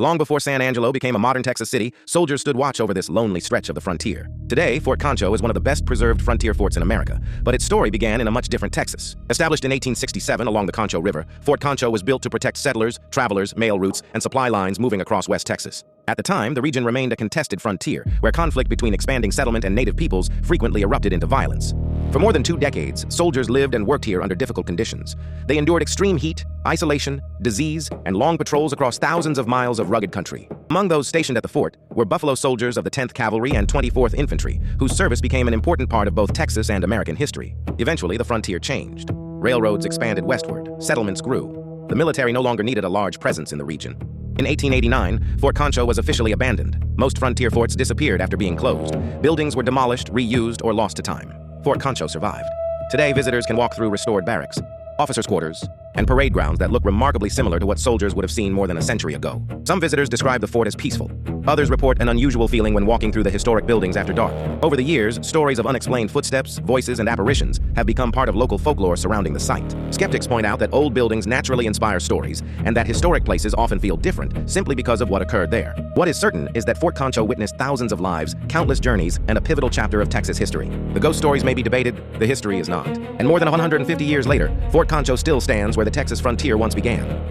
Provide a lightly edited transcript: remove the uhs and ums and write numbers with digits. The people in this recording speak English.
Long before San Angelo became a modern Texas city, soldiers stood watch over this lonely stretch of the frontier. Today, Fort Concho is one of the best preserved frontier forts in America, but its story began in a much different Texas. Established in 1867 along the Concho River, Fort Concho was built to protect settlers, travelers, mail routes, and supply lines moving across West Texas. At the time, the region remained a contested frontier, where conflict between expanding settlement and native peoples frequently erupted into violence. For more than 2 decades, soldiers lived and worked here under difficult conditions. They endured extreme heat, isolation, disease, and long patrols across thousands of miles of rugged country. Among those stationed at the fort were Buffalo soldiers of the 10th Cavalry and 24th Infantry, whose service became an important part of both Texas and American history. Eventually, the frontier changed. Railroads expanded westward, settlements grew. The military no longer needed a large presence in the region. In 1889, Fort Concho was officially abandoned. Most frontier forts disappeared after being closed. Buildings were demolished, reused, or lost to time. Fort Concho survived. Today, visitors can walk through restored barracks, officers' quarters, and parade grounds that look remarkably similar to what soldiers would have seen more than a century ago. Some visitors describe the fort as peaceful. Others report an unusual feeling when walking through the historic buildings after dark. Over the years, stories of unexplained footsteps, voices, and apparitions have become part of local folklore surrounding the site. Skeptics point out that old buildings naturally inspire stories, and that historic places often feel different simply because of what occurred there. What is certain is that Fort Concho witnessed thousands of lives, countless journeys, and a pivotal chapter of Texas history. The ghost stories may be debated, the history is not. And more than 150 years later, Fort Concho still stands where the Texas frontier once began.